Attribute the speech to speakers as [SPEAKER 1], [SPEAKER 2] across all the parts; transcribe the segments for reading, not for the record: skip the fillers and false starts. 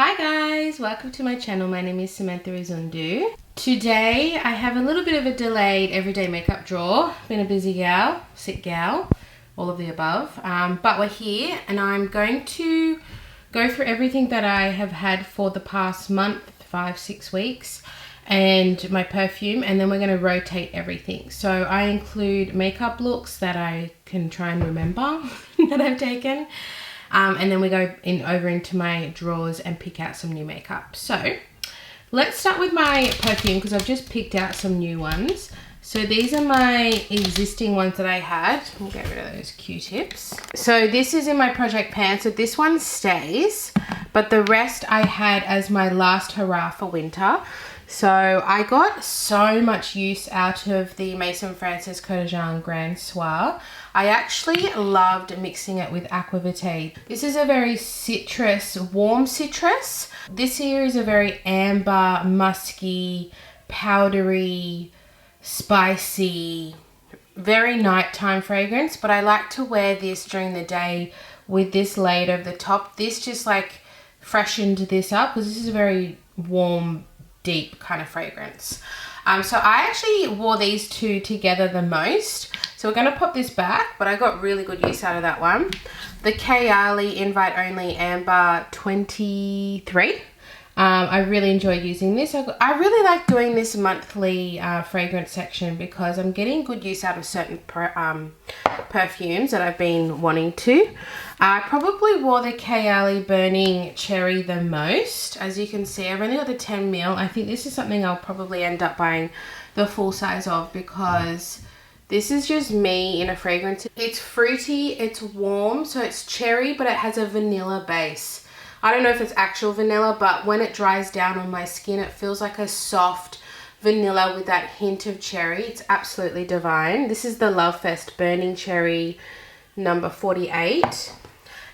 [SPEAKER 1] Hi guys, welcome to my channel. My name is Samantha Izundu. Today I have a little bit of a delayed everyday makeup draw. Been a busy gal, sick gal, all of the above. But we're here and I'm going to go through everything that I have had for the past month, 5-6 weeks, and my perfume, and then we're going to rotate everything. So I include makeup looks that I can try and remember that I've taken. And then we go over into my drawers and pick out some new makeup. So let's start with my perfume because I've just picked out some new ones. So these are my existing ones that I had. We'll get rid of those Q-tips. So this is in my Project Pan. So this one stays, but the rest I had as my last hurrah for winter. So I got so much use out of the Maison Francis Côte d'Argent Grand Soir. I actually loved mixing it with Aqua Vitae. This is a very citrus, warm citrus. This here is a very amber, musky, powdery, spicy, very nighttime fragrance. But I like to wear this during the day with this laid over the top. This just like freshened this up because this is a very warm, deep kind of fragrance. So I actually wore these two together the most. So we're going to pop this back, but I got really good use out of that one. The Kayali Invite Only Amber 23. I really enjoyed using this. I really like doing this monthly fragrance section because I'm getting good use out of certain perfumes that I've been wanting to. I probably wore the Kayali Burning Cherry the most. As you can see, I've only got the 10 ml. I think this is something I'll probably end up buying the full size of because this is just me in a fragrance. It's fruity, it's warm, so it's cherry, but it has a vanilla base. I don't know if it's actual vanilla, but when it dries down on my skin, it feels like a soft vanilla with that hint of cherry. It's absolutely divine. This is the Love Fest Burning Cherry number 48.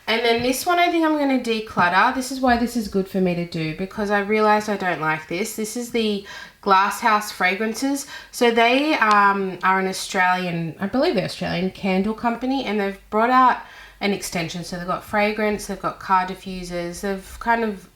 [SPEAKER 1] And then this one I think I'm going to declutter. This is why this is good for me to do because I realized I don't like this. This is the Glasshouse Fragrances. So they are an Australian, I believe they're Australian candle company, and they've brought out an extension. So they've got fragrance, they've got car diffusers, they've kind of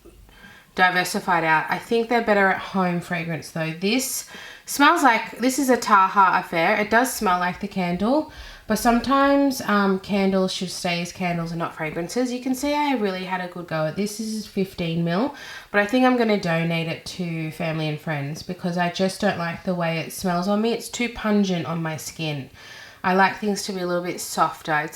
[SPEAKER 1] diversified out. I think they're better at home fragrance though. This smells like, this is a Taha affair. It does smell like the candle, but sometimes candles should stay as candles and not fragrances. You can see I really had a good go at this. This is 15 ml, but I think I'm going to donate it to family and friends because I just don't like the way it smells on me. It's too pungent on my skin. I like things to be a little bit softer.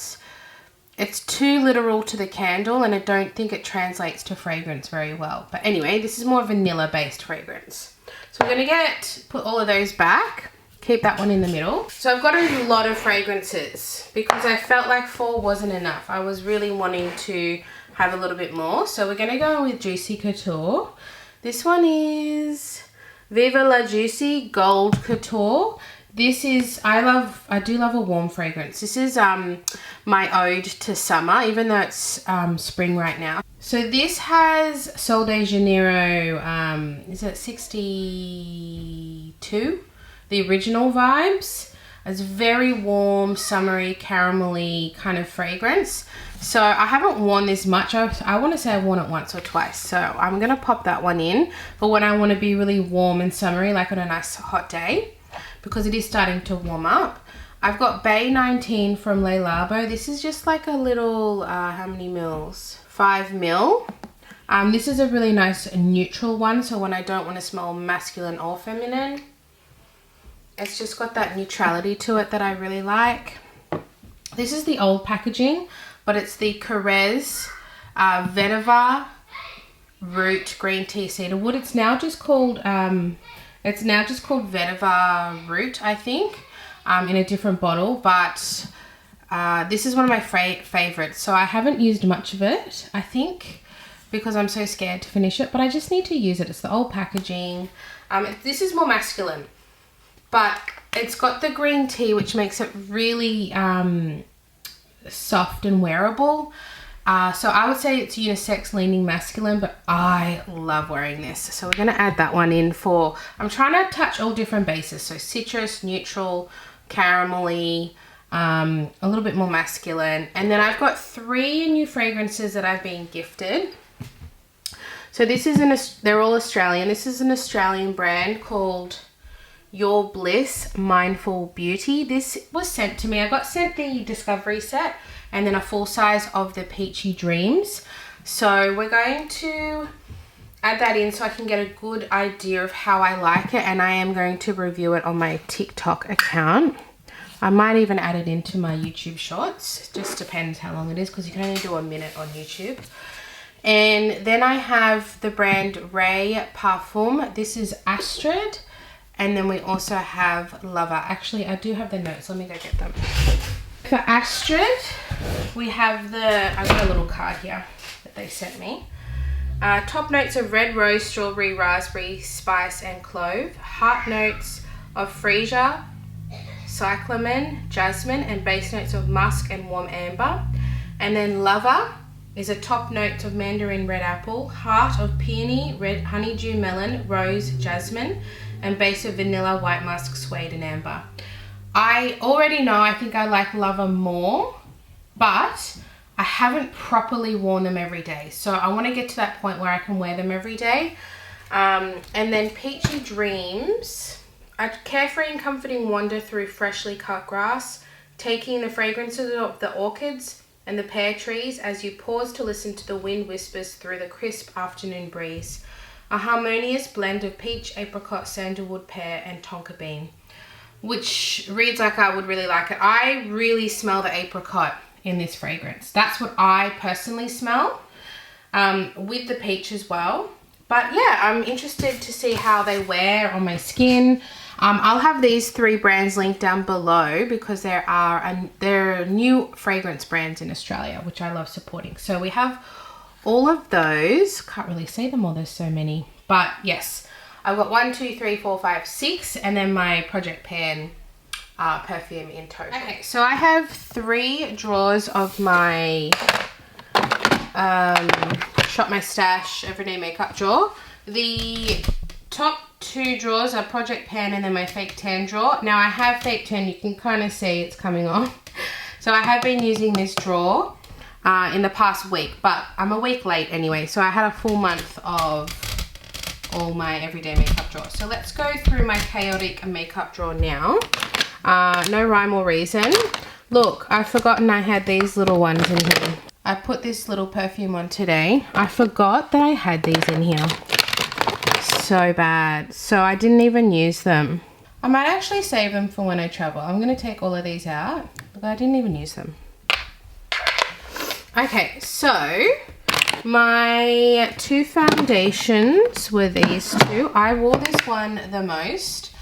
[SPEAKER 1] It's too literal to the candle and I don't think it translates to fragrance very well. But anyway, this is more vanilla based fragrance. So we're going to put all of those back. Keep that one in the middle. So I've got a lot of fragrances because I felt like 4 wasn't enough. I was really wanting to have a little bit more. So we're going to go with Juicy Couture. This one is Viva La Juicy Gold Couture. This is, I do love a warm fragrance. This is my ode to summer, even though it's spring right now. So this has Sol de Janeiro, is it 62? The original vibes. It's very warm, summery, caramelly kind of fragrance. So I haven't worn this much. I want to say I've worn it once or twice. So I'm going to pop that one in for when I want to be really warm and summery, like on a nice hot day, because it is starting to warm up. I've got Bay 19 from Le Labo. This is just like a little, how many mils? 5 mil. This is a really nice neutral one, so when I don't want to smell masculine or feminine. It's just got that neutrality to it that I really like. This is the old packaging, but it's the Carrez Vetiver Root Green Tea Cedarwood. It's now just called Vetiver Root, I think, in a different bottle, but this is one of my favorites. So I haven't used much of it, I think, because I'm so scared to finish it, but I just need to use it. It's the old packaging. This is more masculine, but it's got the green tea, which makes it really soft and wearable. So I would say it's unisex leaning masculine, but I love wearing this. So we're going to add that one in for, I'm trying to touch all different bases. So citrus, neutral, caramelly, a little bit more masculine. And then I've got 3 new fragrances that I've been gifted. So this is they're all Australian. This is an Australian brand called Your Bliss Mindful Beauty. This was sent to me. I got sent the Discovery set and then a full size of the Peachy Dreams. So we're going to add that in so I can get a good idea of how I like it, and I am going to review it on my TikTok account. I might even add it into my YouTube shorts. It just depends how long it is because you can only do a minute on YouTube. And then I have the brand Ray Perfume. This is Astrid. And then we also have Lover. Actually, I do have the notes. Let me go get them. For Astrid, we have I've got a little card here that they sent me. Top notes of red rose, strawberry, raspberry, spice, and clove. Heart notes of freesia, cyclamen, jasmine, and base notes of musk and warm amber. And then Lover is a top note of mandarin red apple, heart of peony, red honeydew melon, rose, jasmine, and base of vanilla, white musk, suede, and amber. I already know I think I like Lover more, but I haven't properly worn them every day. So I want to get to that point where I can wear them every day. And then Peachy Dreams, a carefree and comforting wander through freshly cut grass, taking the fragrances of the orchids and the pear trees as you pause to listen to the wind whispers through the crisp afternoon breeze. A harmonious blend of peach, apricot, sandalwood, pear, and tonka bean, which reads like I would really like it. I really smell the apricot in this fragrance. That's what I personally smell, with the peach as well. But yeah, I'm interested to see how they wear on my skin. I'll have these 3 brands linked down below because they're new fragrance brands in Australia, which I love supporting. So we have all of those. Can't really see them all, there's so many. But yes, I've got 1, 2, 3, 4, 5, 6, and then my Project Pan perfume in total. Okay, so I have 3 drawers of my Shop My Stash Everyday Makeup drawer. The top 2 drawers are Project Pan and then my Fake Tan drawer. Now I have Fake Tan, you can kind of see it's coming off. So I have been using this drawer in the past week, but I'm a week late anyway. So I had a full month of all my everyday makeup drawers. So let's go through my chaotic makeup drawer now. No rhyme or reason. Look, I've forgotten I had these little ones in here. I put this little perfume on today. I forgot that I had these in here. So bad. So I didn't even use them. I might actually save them for when I travel. I'm going to take all of these out, but I didn't even use them. Okay, so my 2 foundations were these 2. I wore this one the most.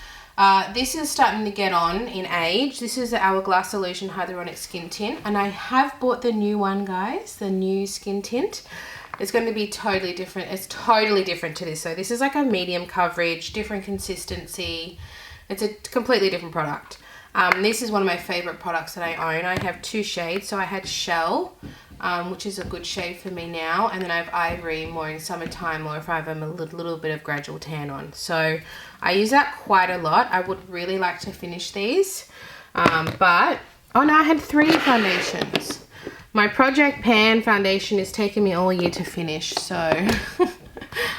[SPEAKER 1] This is starting to get on in age. This is the Hourglass Illusion Hyaluronic Skin Tint, and I have bought the new one, guys, the new skin tint. It's going to be totally different. It's totally different to this. So this is like a medium coverage, different consistency. It's a completely different product. This is one of my favorite products that I own. I have 2 shades. So I had Shell, which is a good shade for me now. And then I have Ivory, more in summertime, or if I have a little bit of gradual tan on. So I use that quite a lot. I would really like to finish these. But, oh no, I had 3 foundations. My Project Pan foundation is taking me all year to finish. So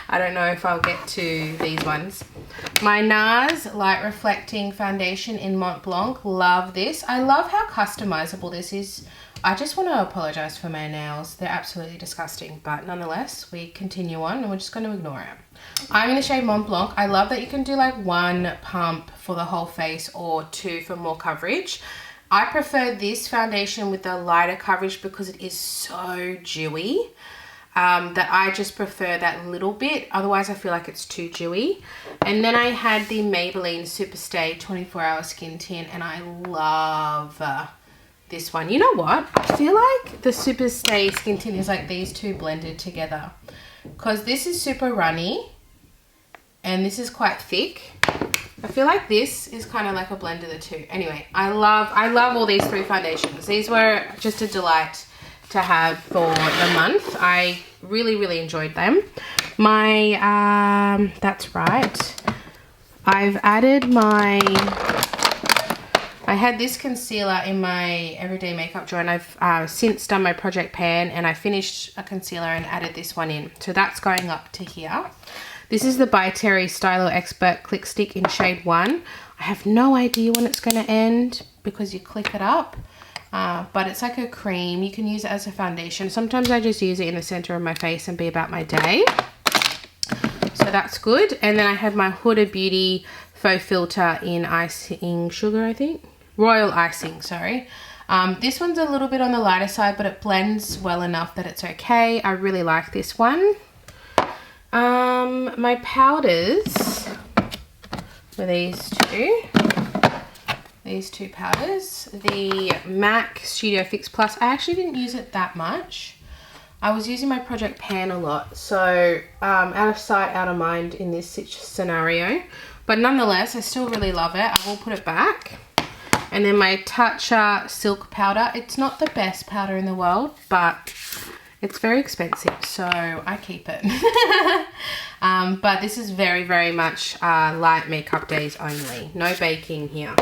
[SPEAKER 1] I don't know if I'll get to these ones. My NARS Light Reflecting Foundation in Mont Blanc. Love this. I love how customizable this is. I just want to apologize for my nails. They're absolutely disgusting, but nonetheless, we continue on and we're just going to ignore it. I'm in the shade Mont Blanc. I love that you can do like 1 pump for the whole face or 2 for more coverage. I prefer this foundation with the lighter coverage because it is so dewy. That I just prefer that little bit. Otherwise, I feel like it's too dewy. And then I had the Maybelline Superstay 24-Hour Skin Tint, and I love this one. You know what? I feel like the Superstay Skin Tint is like these 2 blended together. Because this is super runny, and this is quite thick. I feel like this is kind of like a blend of the 2. Anyway, I love all these 3 foundations. These were just a delight to have for the month. I really enjoyed them. That's right. I I had this concealer in my everyday makeup drawer, and I've since done my Project Pan, and I finished a concealer and added this one in. So that's going up to here. This is the By Terry Stylo Expert Click Stick in shade 1. I have no idea when it's going to end because you click it up. But it's like a cream. You can use it as a foundation. Sometimes I just use it in the center of my face and be about my day. So that's good. And then I have my Huda Beauty Faux Filter in Icing Sugar, I think. Royal Icing, sorry. This one's a little bit on the lighter side, but it blends well enough that it's okay. I really like this one. My powders were these two powders. The MAC Studio Fix Plus. I actually didn't use it that much. I was using my Project Pan a lot, so out of sight, out of mind in this scenario. But nonetheless, I still really love it. I will put it back. And then my Tatcha Silk Powder. It's not the best powder in the world, but it's very expensive, so I keep it. But this is very, very much light makeup days only. No baking here.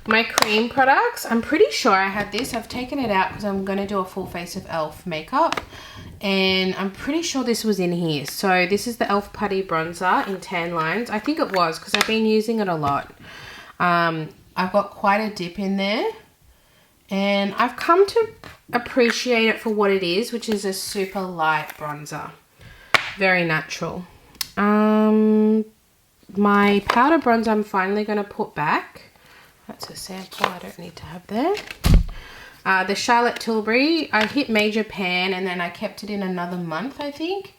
[SPEAKER 1] My cream products. I'm pretty sure I had this. I've taken it out because I'm going to do a full face of e.l.f. makeup. And I'm pretty sure this was in here. So this is the e.l.f. Putty Bronzer in Tan Lines. I think it was because I've been using it a lot. I've got quite a dip in there. And I've come to appreciate it for what it is, which is a super light bronzer. Very natural. My powder bronzer I'm finally going to put back. That's a sample I don't need to have there. The Charlotte Tilbury, I hit Major Pan and then I kept it in another month, I think.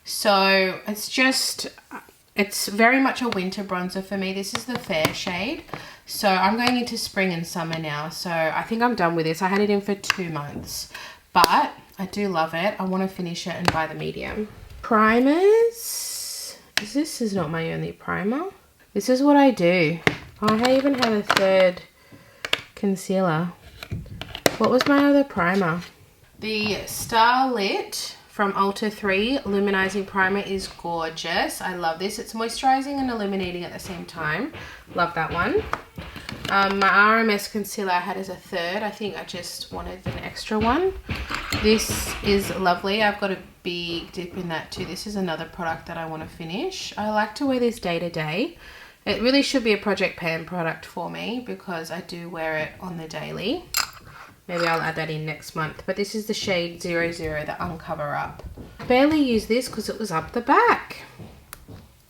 [SPEAKER 1] So it's very much a winter bronzer for me. This is the fair shade. So I'm going into spring and summer now. So I think I'm done with this. I had it in for 2 months, but I do love it. I want to finish it and buy the medium. Primers. This is not my only primer. This is what I do. Oh, I even have a third concealer. What was my other primer? The Starlit from Ulta 3 Luminizing Primer is gorgeous. I love this. It's moisturizing and illuminating at the same time. Love that one. My RMS concealer I had as a third. I think I just wanted an extra one. This is lovely. I've got a big dip in that too. This is another product that I want to finish. I like to wear this day to day. It really should be a Project Pan product for me because I do wear it on the daily. Maybe I'll add that in next month. But this is the shade 00, the Uncover Up. I barely use this because it was up the back.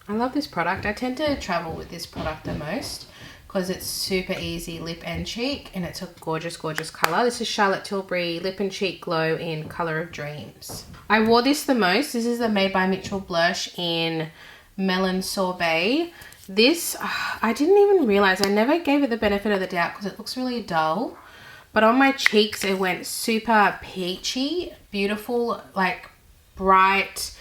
[SPEAKER 1] I love this product. I tend to travel with this product the most because it's super easy lip and cheek and it's a gorgeous, gorgeous colour. This is Charlotte Tilbury Lip and Cheek Glow in Colour of Dreams. I wore this the most. This is the Made by Mitchell blush in Melon Sorbet. This, I didn't even realise. I never gave it the benefit of the doubt because it looks really dull. But on my cheeks, it went super peachy, beautiful, like bright,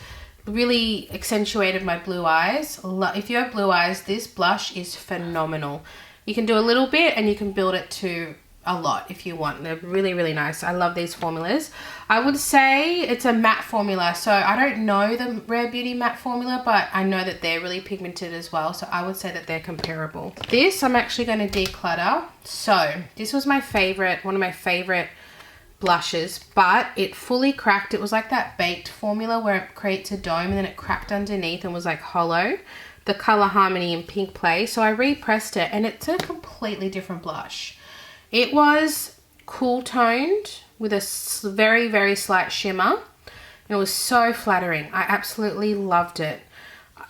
[SPEAKER 1] really accentuated my blue eyes. If you have blue eyes, this blush is phenomenal. You can do a little bit and you can build it to a lot if you want. They're really, really nice. I love these formulas. I would say it's a matte formula. So I don't know the Rare Beauty matte formula, but I know that they're really pigmented as well. So I would say that they're comparable. This I'm actually going to declutter. So this was my favorite, one of my favorite blushes, but it fully cracked. It was like that baked formula where it creates a dome and then it cracked underneath and was like hollow. The Color Harmony in Pink Play. So I repressed it and it's a completely different blush. It was cool toned with a very, very slight shimmer. It was so flattering. I absolutely loved it.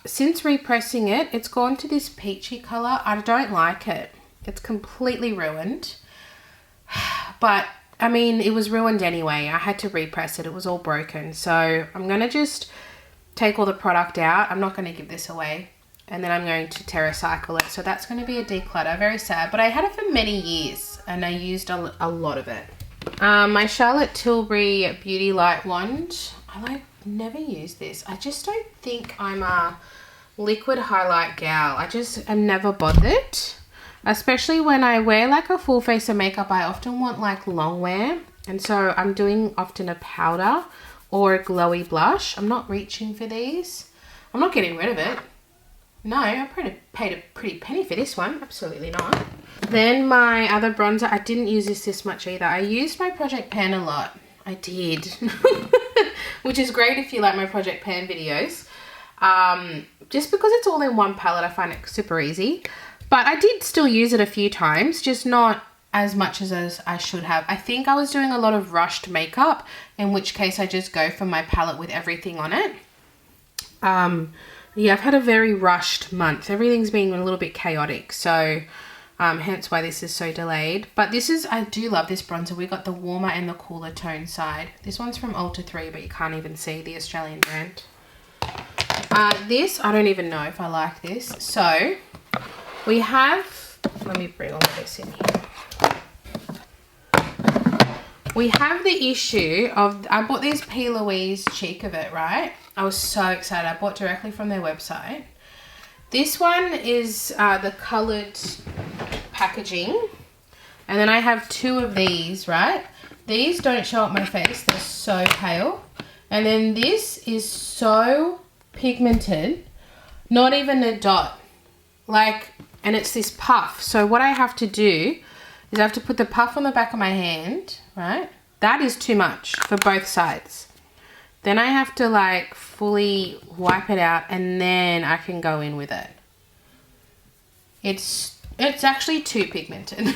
[SPEAKER 1] Since repressing it, it's gone to this peachy color. I don't like it. It's completely ruined. But, I mean, it was ruined anyway. I had to repress it. It was all broken. So I'm going to just take all the product out. I'm not going to give this away. And then I'm going to TerraCycle it. So that's going to be a declutter. Very sad. But I had it for many years and I used a lot of it. My Charlotte Tilbury Beauty Light Wand. I never use this. I just don't think I'm a liquid highlight gal. I just am never bothered. Especially when I wear like a full face of makeup, I often want like long wear. And so I'm doing often a powder or a glowy blush. I'm not reaching for these. I'm not getting rid of it. No, I paid a pretty penny for this one. Absolutely not. Then my other bronzer, I didn't use this much either. I used my Project Pan a lot. I did. Which is great if you like my Project Pan videos. Just because it's all in one palette, I find it super easy. But I did still use it a few times, just not as much as I should have. I think I was doing a lot of rushed makeup, in which case I just go for my palette with everything on it. Yeah, I've had a very rushed month. Everything's been a little bit chaotic, so hence why this is so delayed. But this is, I do love this bronzer. We got the warmer and the cooler tone side. This one's from Ulta 3, but you can't even see the Australian brand. This, I don't even know if I like this. So, we have, let me bring all of this in here. We have the issue of, I bought these P. Louise Cheek of It, right? I was so excited. I bought directly from their website. This one is the coloured packaging. And then I have two of these, right? These don't show up my face. They're so pale. And then this is so pigmented. Not even a dot. Like, and it's this puff. So what I have to do is I have to put the puff on the back of my hand, right? That is too much for both sides. Then I have to like fully wipe it out and then I can go in with it. It's actually too pigmented.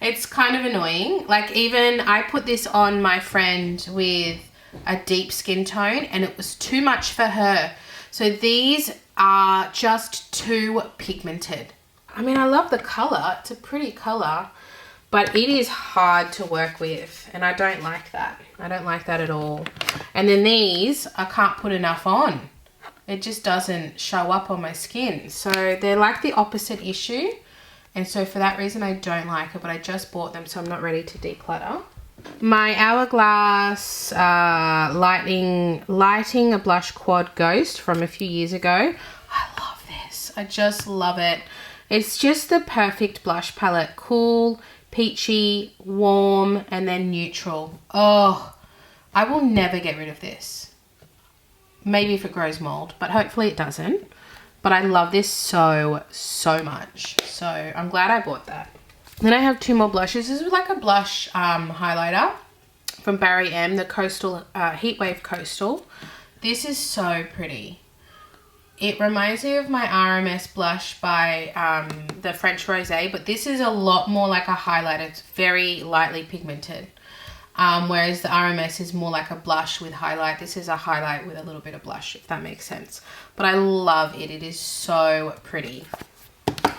[SPEAKER 1] It's kind of annoying. Like even I put this on my friend with a deep skin tone and it was too much for her. So these are just too pigmented. I mean, I love the colour. It's a pretty colour. But it is hard to work with, and I don't like that. I don't like that at all. And then these, I can't put enough on. It just doesn't show up on my skin. So they're like the opposite issue. And so for that reason, I don't like it, but I just bought them, so I'm not ready to declutter. My Hourglass Lighting a Blush Quad Ghost from a few years ago. I love this. I just love it. It's just the perfect blush palette. Cool, peachy, warm, and then neutral. Oh, I will never get rid of this. Maybe if it grows mold, but hopefully it doesn't. But I love this so, so much. So I'm glad I bought that. Then I have two more blushes. This is like a blush highlighter from Barry M, the Coastal Heatwave Coastal. This is so pretty. It reminds me of my RMS blush by the French Rosé, but this is a lot more like a highlighter. It's very lightly pigmented, whereas the RMS is more like a blush with highlight. This is a highlight with a little bit of blush, if that makes sense. But I love it. It is so pretty.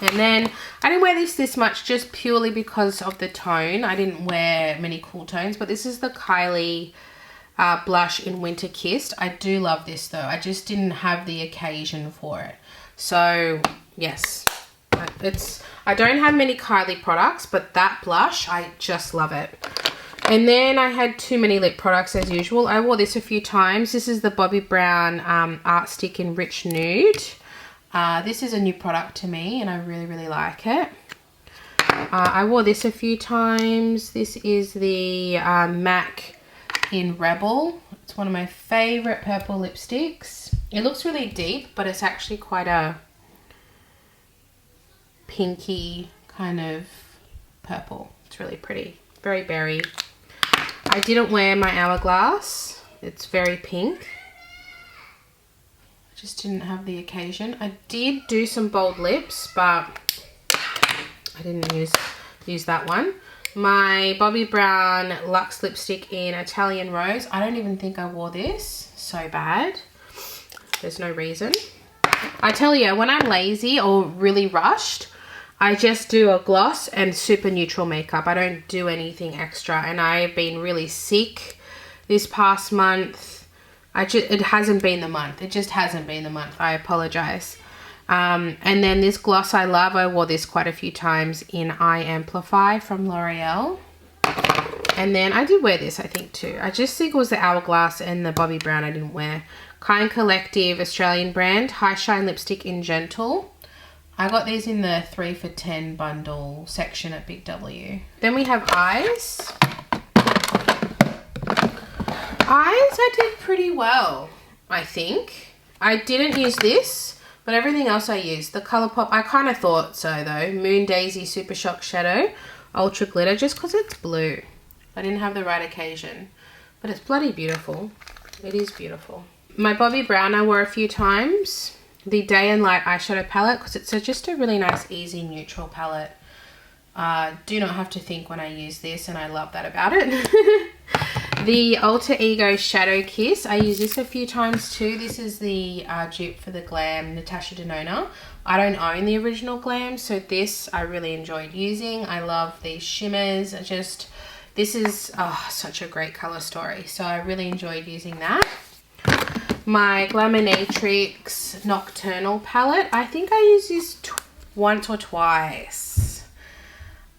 [SPEAKER 1] And then I didn't wear this much just purely because of the tone. I didn't wear many cool tones, but this is the Kylie blush in Winter Kissed. I do love this though. I just didn't have the occasion for it. So yes, I don't have many Kylie products, but that blush, I just love it. And then I had too many lip products as usual. I wore this a few times. This is the Bobbi Brown Art Stick in Rich Nude. This is a new product to me and I really, really like it. I wore this a few times. This is the MAC in Rebel. It's one of my favorite purple lipsticks. It looks really deep, but it's actually quite a pinky kind of purple. It's really pretty. Very berry. I didn't wear my Hourglass. It's very pink. I just didn't have the occasion. I did do some bold lips, but I didn't use that one. My Bobbi Brown Luxe lipstick in Italian Rose. I don't even think I wore this. So bad. There's no reason. I tell you, when I'm lazy or really rushed, I just do a gloss and super neutral makeup. I don't do anything extra. And I've been really sick this past month. It hasn't been the month. It just hasn't been the month. I apologize. And then this gloss I love. I wore this quite a few times in Eye Amplify from L'Oreal. And then I did wear this, I think, too. I just think it was the Hourglass and the Bobbi Brown I didn't wear. Kind Collective Australian brand. High Shine Lipstick in Gentle. I got these in the 3 for $10 bundle section at Big W. Then we have Eyes. Eyes I did pretty well, I think. I didn't use this, But everything else I use. The Colourpop, I kind of thought so though. Moon Daisy Super Shock Shadow Ultra Glitter, just because it's blue. I didn't have the right occasion. But it's bloody beautiful. It is beautiful. My Bobbi Brown I wore a few times. The Day and Light eyeshadow palette, because it's just a really nice, easy, neutral palette. Do not have to think when I use this, and I love that about it. The Alter Ego Shadow Kiss. I use this a few times too. This is the dupe for the Glam Natasha Denona. I don't own the original Glam, so this I really enjoyed using. I love these shimmers. This is such a great color story, so I really enjoyed using that. My Glaminatrix Nocturnal palette. I think I used this once or twice.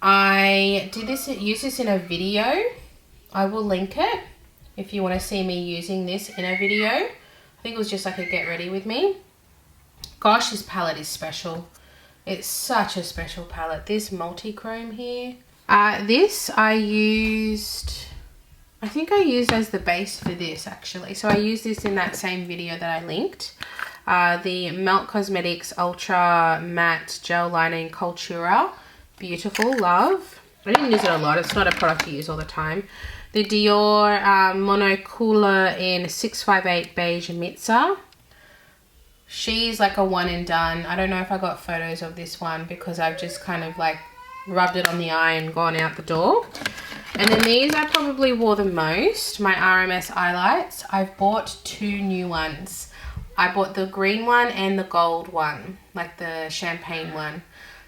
[SPEAKER 1] I use this in a video. I will link it if you want to see me using this in a video. I think it was just like a get ready with me. Gosh, this palette is special. It's such a special palette. This multi-chrome here. This I think I used as the base for this actually. So I used this in that same video that I linked. The Melt Cosmetics Ultra Matte Gel Liner in Cultura. Beautiful, love. I didn't use it a lot. It's not a product you use all the time. The Dior Monocooler in 658 Beige Mitza. She's like a one and done. I don't know if I got photos of this one because I've just kind of like rubbed it on the eye and gone out the door. And then these I probably wore the most. My RMS Eyelights. I've bought 2 new ones. I bought the green one and the gold one, like the champagne one.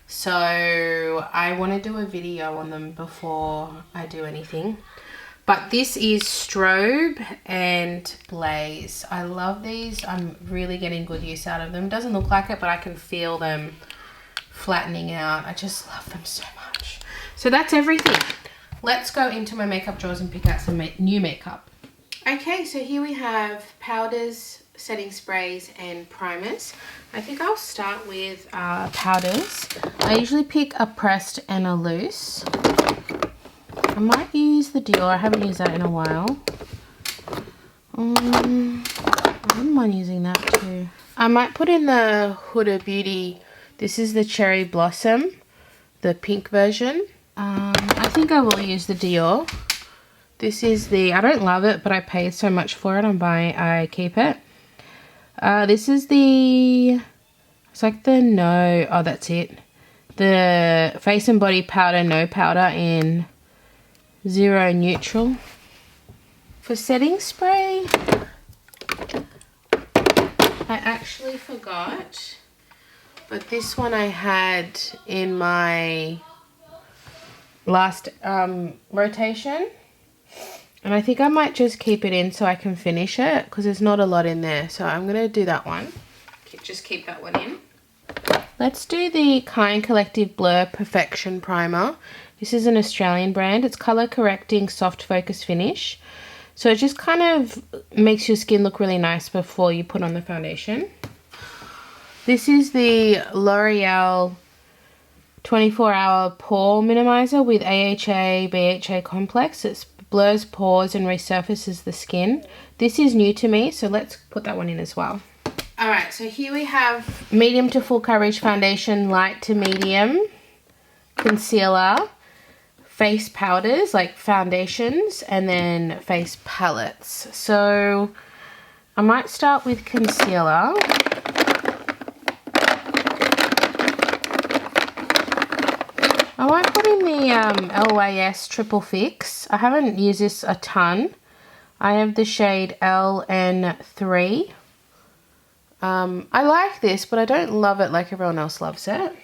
[SPEAKER 1] So I want to do a video on them before I do anything. But this is Strobe and Blaze. I love these. I'm really getting good use out of them. It doesn't look like it, but I can feel them flattening out. I just love them so much. So that's everything. Let's go into my makeup drawers and pick out some new makeup. Okay, so here we have powders, setting sprays and primers. I think I'll start with powders. I usually pick a pressed and a loose. I might use the Dior. I haven't used that in a while. I wouldn't mind using that too. I might put in the Huda Beauty. This is the Cherry Blossom, the pink version. I think I will use the Dior. This is the, I don't love it, but I paid so much for it. I keep it. This is the, it's like the no, oh that's it. The Face and Body Powder, no powder in Zero Neutral. For setting spray, I actually forgot, but this one I had in my last rotation. And I think I might just keep it in so I can finish it because there's not a lot in there. So I'm going to do that one. Just keep that one in. Let's do the Kind Collective Blur Perfection Primer. This is an Australian brand. It's color correcting soft focus finish. So it just kind of makes your skin look really nice before you put on the foundation. This is the L'Oreal 24-hour pore minimizer with AHA BHA complex. It blurs pores and resurfaces the skin. This is new to me, so let's put that one in as well. Alright, so here we have medium to full coverage foundation, light to medium, concealer, face powders like foundations, and then face palettes. So I might start with concealer. I might put in the LYS Triple Fix. I haven't used this a ton. I have the shade LN3. I like this, but I don't love it like everyone else loves it.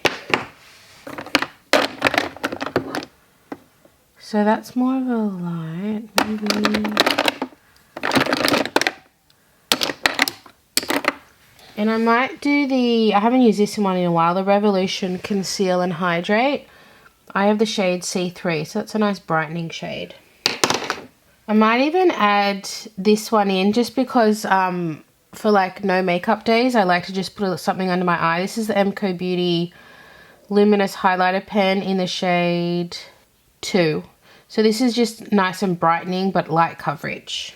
[SPEAKER 1] So that's more of a light, maybe. And I might do the, I haven't used this one in a while, the Revolution Conceal and Hydrate. I have the shade C3, so that's a nice brightening shade. I might even add this one in just because for like no makeup days, I like to just put something under my eye. This is the MCO Beauty Luminous Highlighter Pen in the shade 2. So this is just nice and brightening but light coverage.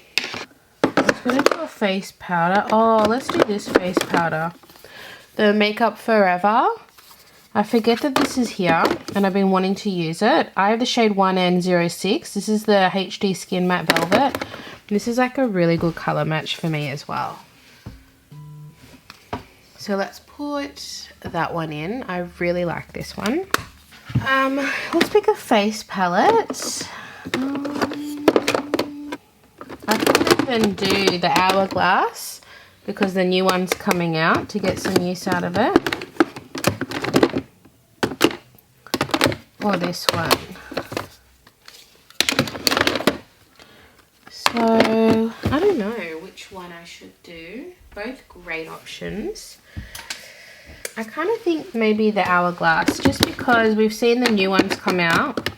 [SPEAKER 1] I'm going to do a face powder. Oh, let's do this face powder. the Makeup Forever. I forget that this is here and I've been wanting to use it. I have the shade 1N06. This is the HD Skin Matte Velvet. This is like a really good color match for me as well. So let's put that one in. I really like this one. Let's pick a face palette. I could even do the Hourglass because the new one's coming out to get some use out of it. Or this one. So, I don't know which one I should do. Both great options. I kind of think maybe the Hourglass, just because we've seen the new ones come out.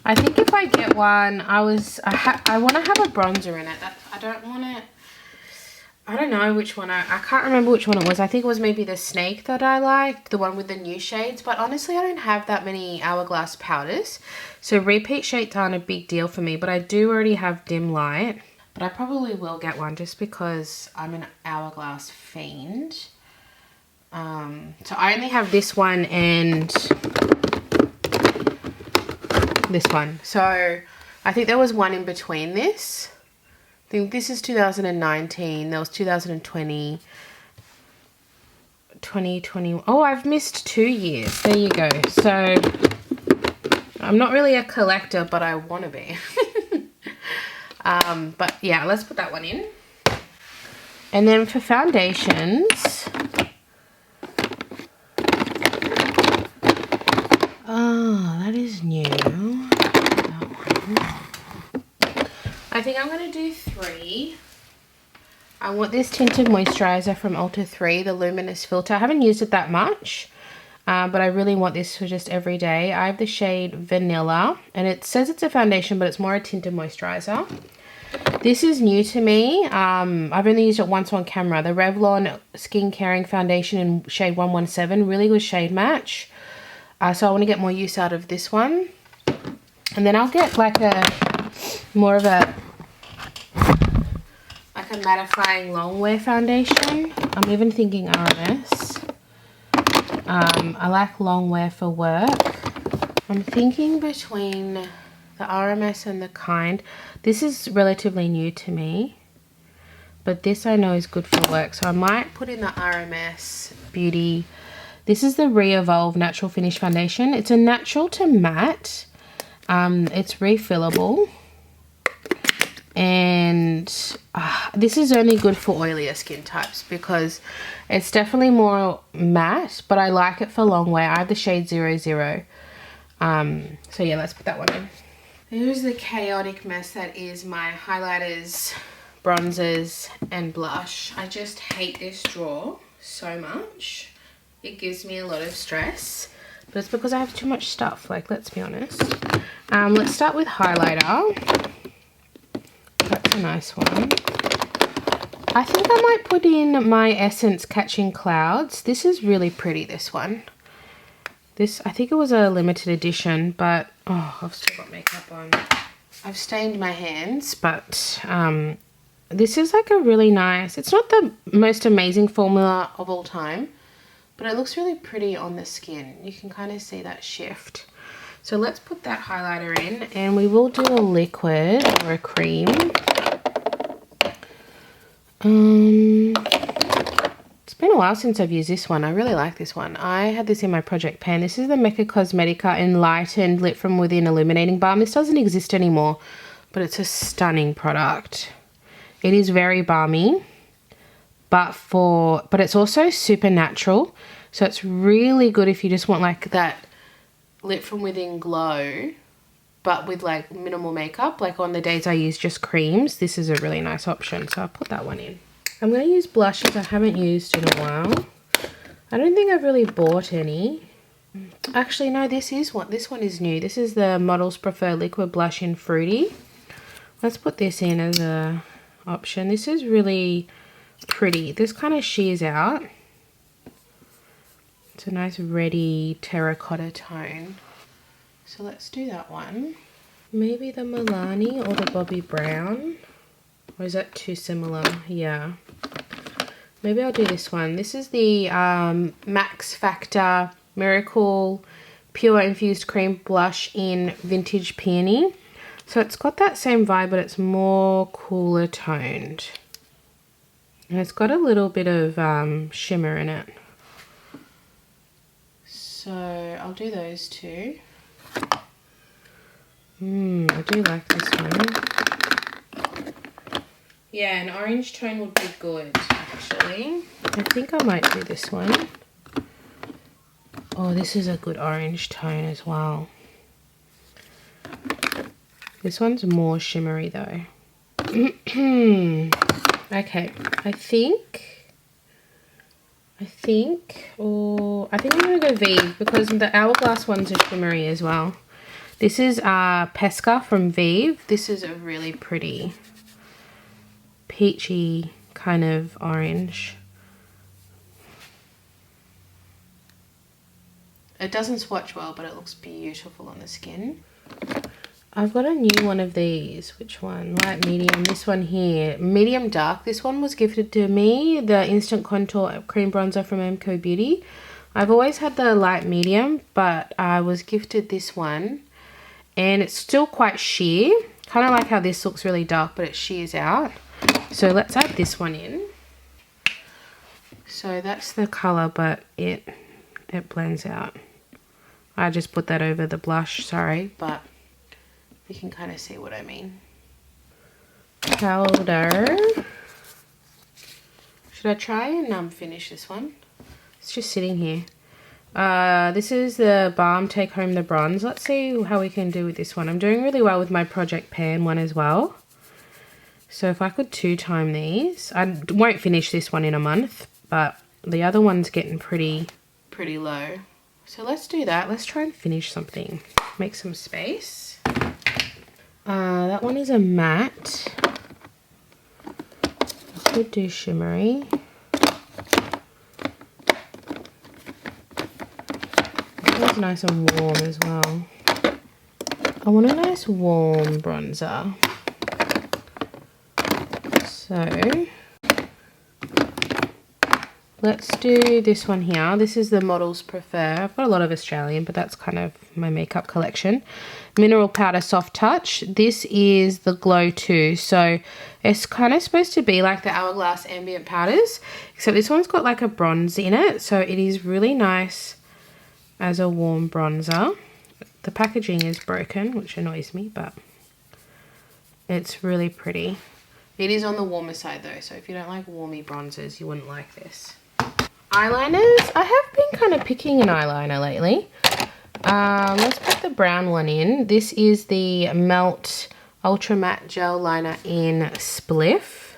[SPEAKER 1] I think if I get one, I want to have a bronzer in it. I don't know which one. I can't remember which one it was. I think it was maybe the Snake that I liked, the one with the new shades. But honestly, I don't have that many Hourglass powders. So repeat shades aren't a big deal for me. But I do already have Dim Light. But I probably will get one just because I'm an Hourglass fiend. So I only have this one and this one. So I think there was one in between this. I think this is 2019. There was 2020. 2021. Oh, I've missed 2 years. There you go. So I'm not really a collector, but I want to be. But yeah, let's put that one in. And then for foundations, oh, that is new. That one. I think I'm going to do 3. I want this tinted moisturizer from Ulta 3, the Luminous Filter. I haven't used it that much, but I really want this for just every day. I have the shade Vanilla, and it says it's a foundation, but it's more a tinted moisturizer. This is new to me. I've only used it once on camera. The Revlon Skin Caring Foundation in shade 117. Really good shade match. So I want to get more use out of this one. And then I'll get like more of a mattifying long wear foundation. I'm even thinking RMS. I like long wear for work. I'm thinking between the RMS and the Kind. This is relatively new to me, but this I know is good for work. So I might put in the RMS Beauty. This is the Re-Evolve Natural Finish Foundation. It's a natural to matte. It's refillable. And this is only good for oilier skin types because it's definitely more matte, but I like it for long wear. I have the shade 00. So yeah, let's put that one in. Here's the chaotic mess that is my highlighters, bronzers, and blush. I just hate this drawer so much. It gives me a lot of stress, but it's because I have too much stuff, like, let's be honest. Let's start with highlighter. That's a nice one. I think I might put in my Essence Catching Clouds. This is really pretty, this one. This, I think it was a limited edition, but, oh, I've still got makeup on. I've stained my hands, but this is like a really nice, it's not the most amazing formula of all time, but it looks really pretty on the skin. You can kind of see that shift. So let's put that highlighter in, and we will do a liquid or a cream. It's been a while since I've used this one. I really like this one. I had this in my project pan. This is the Mecca Cosmetica Enlightened Lit From Within Illuminating Balm. This doesn't exist anymore, but it's a stunning product. It is very balmy, but it's also super natural. So it's really good if you just want like that lit from within glow, but with like minimal makeup. Like on the days I use just creams, this is a really nice option. So I'll put that one in. I'm going to use blushes I haven't used in a while. I don't think I've really bought any. Actually, no, this one is new. This is the Models Prefer Liquid Blush in Fruity. Let's put this in as a option. This is really pretty. This kind of sheers out. It's a nice reddy terracotta tone. So let's do that one. Maybe the Milani or the Bobbi Brown. Or is that too similar? Yeah. Maybe I'll do this one. This is the Max Factor Miracle Pure Infused Cream Blush in Vintage Peony. So it's got that same vibe, but it's more cooler toned. And it's got a little bit of shimmer in it. So I'll do those two. I do like this one. Yeah, an orange tone would be good, actually. I think I might do this one. Oh, this is a good orange tone as well. This one's more shimmery though. Okay, I think I'm gonna go Vive because the Hourglass ones are shimmery as well. This is Pesca from Vive. This is a really pretty peachy kind of orange. It doesn't swatch well, but it looks beautiful on the skin. I've got a new one of these. Which one? Light medium. This one here. Medium dark. This one was gifted to me. The Instant Contour Cream Bronzer from MCO Beauty. I've always had the light medium, but I was gifted this one. And it's still quite sheer. Kind of like how this looks really dark, but it sheers out. So let's add this one in. So that's the colour, but it blends out. I just put that over the blush, sorry, but you can kind of see what I mean. Powder. Should I try and finish this one? It's just sitting here. This is the Balm Take Home the Bronze. Let's see how we can do with this one. I'm doing really well with my Project Pan one as well. So if I could 2-time these, I won't finish this one in a month, but the other one's getting pretty low. So let's do that. Let's try and finish something. Make some space. That one is a matte. I could do shimmery. That one's nice and warm as well. I want a nice warm bronzer. So let's do this one here. This is the Models Prefer. I've got a lot of Australian, but that's kind of my makeup collection. Mineral Powder Soft Touch. This is the Glow 2. So it's kind of supposed to be like the Hourglass Ambient Powders, except this one's got like a bronze in it. So it is really nice as a warm bronzer. The packaging is broken, which annoys me, but it's really pretty. It is on the warmer side though, so if you don't like warmy bronzers, you wouldn't like this. Eyeliners. I have been kind of picking an eyeliner lately. Let's put the brown one in. This is the Melt Ultra Matte Gel Liner in Spliff,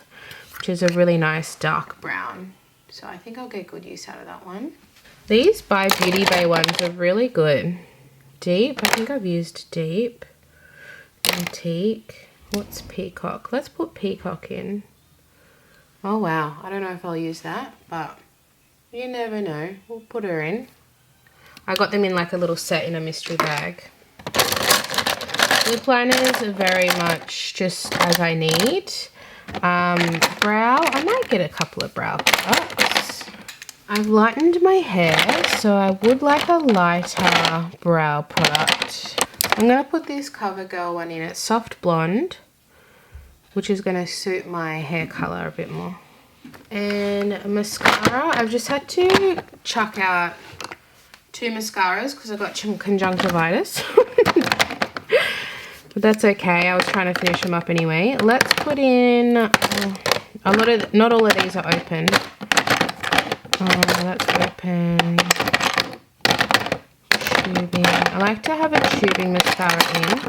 [SPEAKER 1] which is a really nice dark brown. So I think I'll get good use out of that one. These by Beauty Bay ones are really good. Deep. I think I've used Deep. Antique. What's Peacock? Let's put Peacock in. Oh wow. I don't know if I'll use that, but you never know. We'll put her in. I got them in like a little set in a mystery bag. Lip liners are very much just as I need. Brow. I might get a couple of brow products. I've lightened my hair, so I would like a lighter brow product. I'm going to put this CoverGirl one in. It's soft blonde, which is going to suit my hair colour a bit more. And mascara. I've just had to chuck out 2 mascaras because I've got conjunctivitis. But that's okay. I was trying to finish them up anyway. Let's put in a lot of, not all of these are open. Let's open tubing. I like to have a tubing mascara in.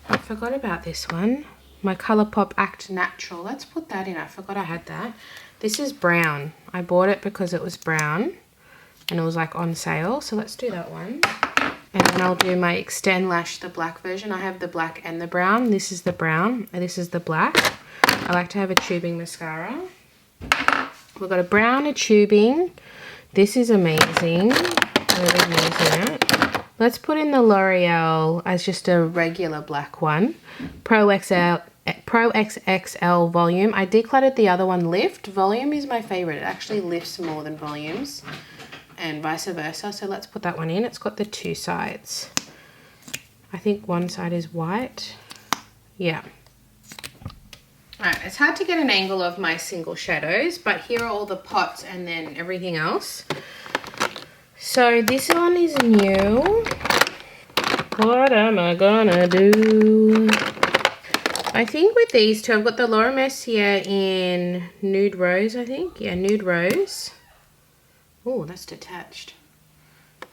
[SPEAKER 1] I forgot about this one. My Colourpop Act Natural. Let's put that in. I forgot I had that. This is brown. I bought it because it was brown and it was like on sale. So let's do that one. And then I'll do my Extend Lash, the black version. I have the black and the brown. This is the brown and this is the black. I like to have a tubing mascara. We've got a brown, a tubing. This is amazing. Really using it. Let's put in the L'Oreal as just a regular black one. Pro XXL Volume. I decluttered the other one Lift. Volume is my favorite. It actually lifts more than Volumes and vice versa. So let's put that one in. It's got the two sides. I think one side is white. Yeah. Alright, it's hard to get an angle of my single shadows, but here are all the pots and then everything else. So this one is new. What am I gonna do? I think with these two, I've got the Laura Mercier in Nude Rose, I think. Yeah, Nude Rose. Oh, that's detached.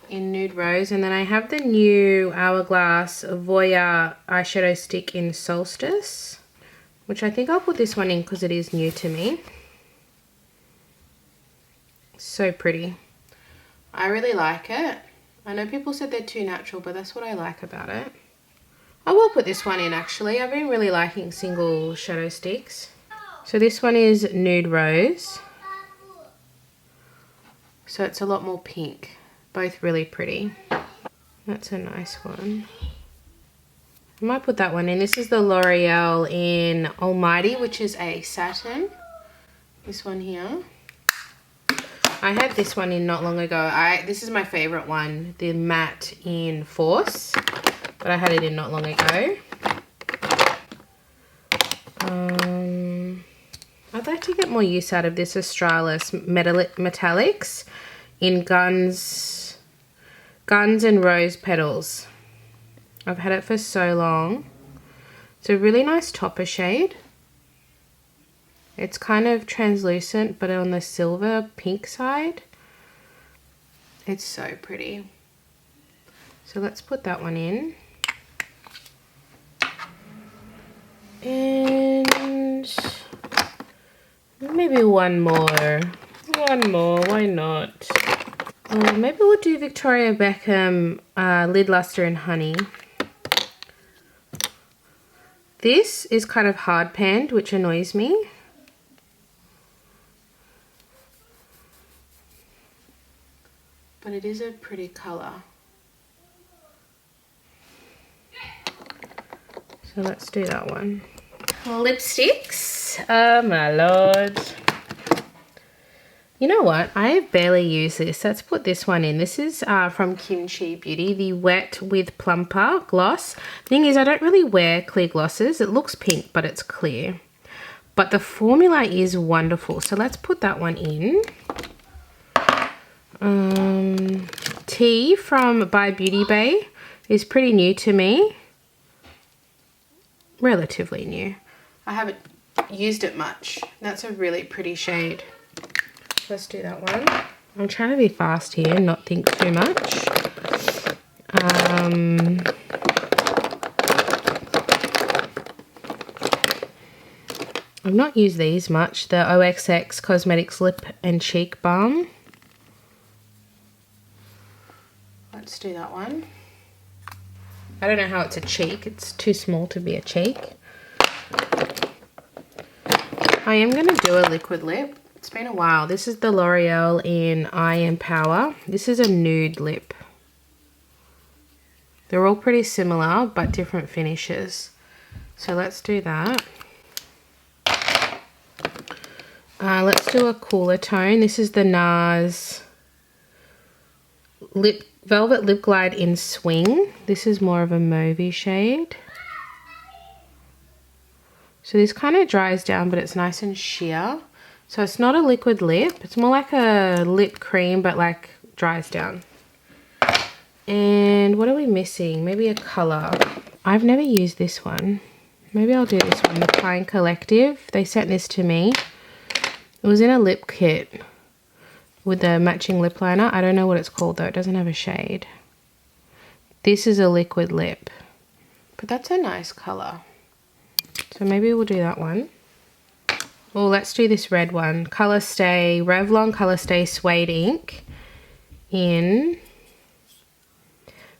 [SPEAKER 1] In Nude Rose. And then I have the new Hourglass Voya eyeshadow stick in Solstice, which I think I'll put this one in because it is new to me. So pretty. I really like it. I know people said they're too natural, but that's what I like about it. I will put this one in actually. I've been really liking single shadow sticks. So this one is Nude Rose. So it's a lot more pink. Both really pretty. That's a nice one. I might put that one in. This is the L'Oreal in Almighty, which is a satin. This one here. I had this one in not long ago. This is my favorite one, the matte in Force, but I had it in not long ago. I'd like to get more use out of this Australis Metallics in Guns and Rose Petals. I've had it for so long. It's a really nice topper shade. It's kind of translucent, but on the silver pink side. It's so pretty. So let's put that one in. And maybe one more. One more, why not? Maybe we'll do Victoria Beckham Lid Luster in Honey. This is kind of hard panned, which annoys me. But it is a pretty colour. So let's do that one. Lipsticks. Oh my lord. You know what? I have barely used this. Let's put this one in. This is from Kimchi Beauty, the Wet with Plumper gloss. Thing is, I don't really wear clear glosses. It looks pink, but it's clear. But the formula is wonderful. So let's put that one in. Tea from by Beauty Bay is pretty new to me. Relatively new. I haven't used it much. That's a really pretty shade. Let's do that one. I'm trying to be fast here and not think too much. I've not used these much. The OXX Cosmetics Lip and Cheek Balm. Let's do that one. I don't know how it's a cheek. It's too small to be a cheek. I am going to do a liquid lip. It's been a while. This is the L'Oreal in Eye Empower. This is a nude lip. They're all pretty similar, but different finishes. So let's do that. Let's do a cooler tone. This is the NARS Velvet Lip Glide in Swing. This is more of a mauvey shade. So this kind of dries down, but it's nice and sheer. So it's not a liquid lip. It's more like a lip cream, but like dries down. And what are we missing? Maybe a color. I've never used this one. Maybe I'll do this one, the Pine Collective. They sent this to me. It was in a lip kit with the matching lip liner. I don't know what it's called though. It doesn't have a shade. This is a liquid lip, but that's a nice color. So maybe we'll do that one. Well, let's do this red one. Color Stay, Revlon Color Stay Suede Ink in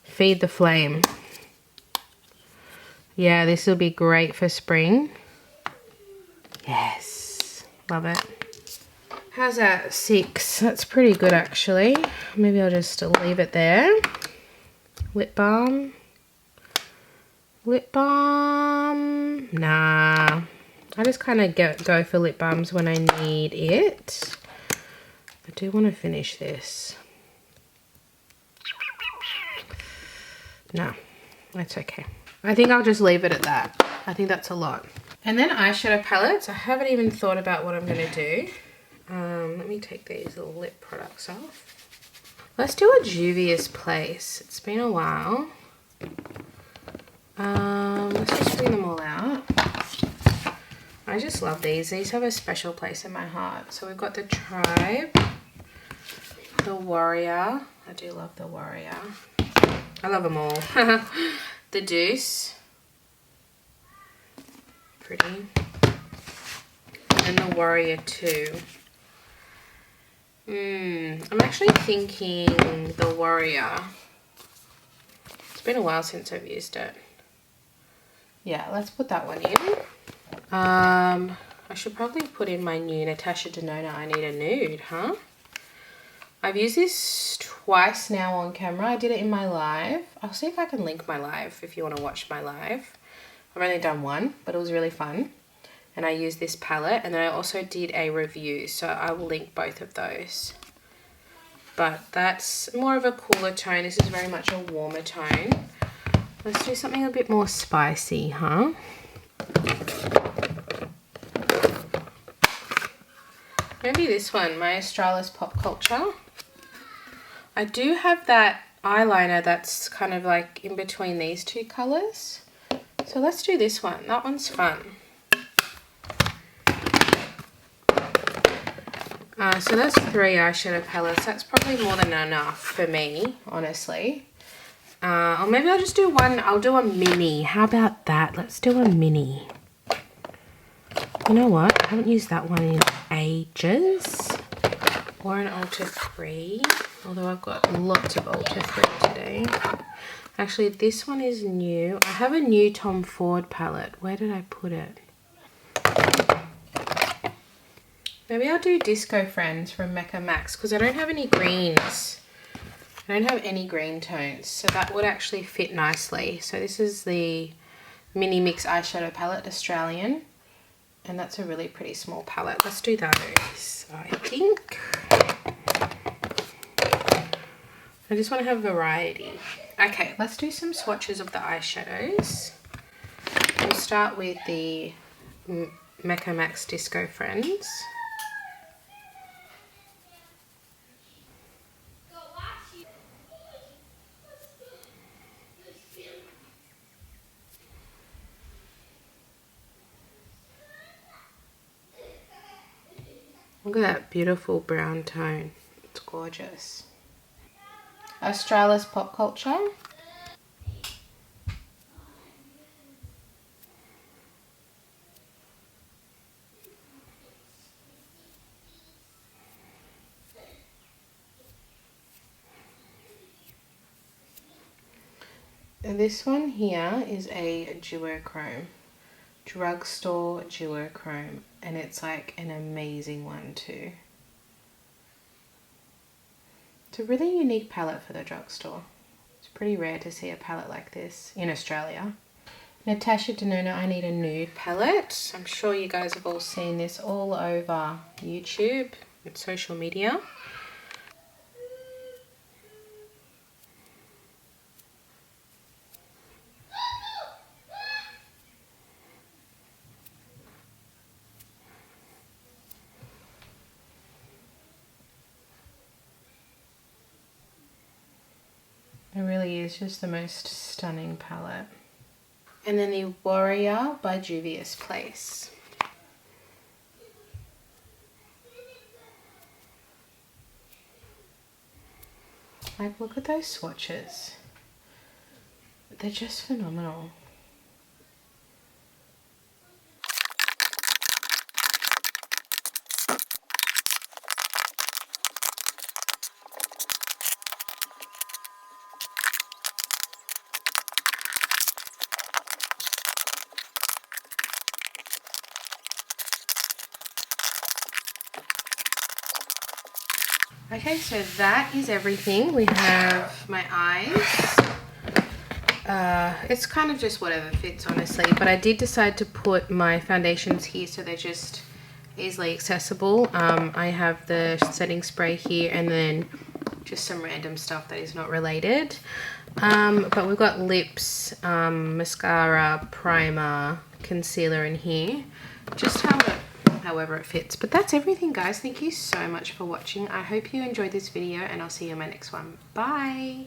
[SPEAKER 1] Feed the Flame. Yeah, this will be great for spring. Yes, love it. How's that? 6. That's pretty good actually. Maybe I'll just leave it there. Lip balm. Lip balm. Nah. I just kind of go for lip balms when I need it. I do want to finish this. No, that's okay. I think I'll just leave it at that. I think that's a lot. And then eyeshadow palettes. I haven't even thought about what I'm going to do. Let me take these little lip products off. Let's do a Juvia's Place. It's been a while. Let's just bring them all out. I just love these. These have a special place in my heart. So we've got the Tribe, the Warrior. I do love the Warrior. I love them all. The Deuce. Pretty. And the Warrior 2. I'm actually thinking the Warrior. It's been a while since I've used it. Yeah, let's put that one in. I should probably put in my new Natasha Denona I Need a Nude, huh? I've used this twice now on camera. I did it in my live. I'll see if I can link my live if you want to watch my live. I've only done one, but it was really fun. And I used this palette, and then I also did a review, so I will link both of those. But that's more of a cooler tone. This is very much a warmer tone. Let's do something a bit more spicy, huh? Maybe this one, my Australis Pop Culture. I do have that eyeliner that's kind of like in between these two colours. So let's do this one. That one's fun. So that's 3 eyeshadow palettes. That's probably more than enough for me, honestly. Or maybe I'll just do one. I'll do a mini. How about that? Let's do a mini. You know what? I haven't used that one in ages. Or an Ultra 3. Although I've got lots of Ultra 3 today. Actually, this one is new. I have a new Tom Ford palette. Where did I put it? Maybe I'll do Disco Friends from Mecca Max because I don't have any greens. I don't have any green tones, so that would actually fit nicely. So this is the Mini Mix Eyeshadow Palette, Australian. And that's a really pretty small palette. Let's do those, I think. I just want to have variety. Okay, let's do some swatches of the eyeshadows. We'll start with the Mecca Max Disco Friends. Look at that beautiful brown tone. It's gorgeous. Australis Pop Culture. And this one here is a duochrome. Drugstore duochrome. And it's like an amazing one too. It's a really unique palette for the drugstore. It's pretty rare to see a palette like this in Australia. Natasha Denona I Need a Nude palette. I'm sure you guys have all seen this all over YouTube and social media. It really is just the most stunning palette. And then the Warrior by Juvia's Place. Like, look at those swatches. They're just phenomenal. Okay, so that is everything. We have my eyes. It's kind of just whatever fits, honestly, but I did decide to put my foundations here so they're just easily accessible. I have the setting spray here and then just some random stuff that is not related. But we've got lips, mascara, primer, concealer in here, just however it fits. But that's everything, guys. Thank you so much for watching. I hope you enjoyed this video and I'll see you in my next one. Bye.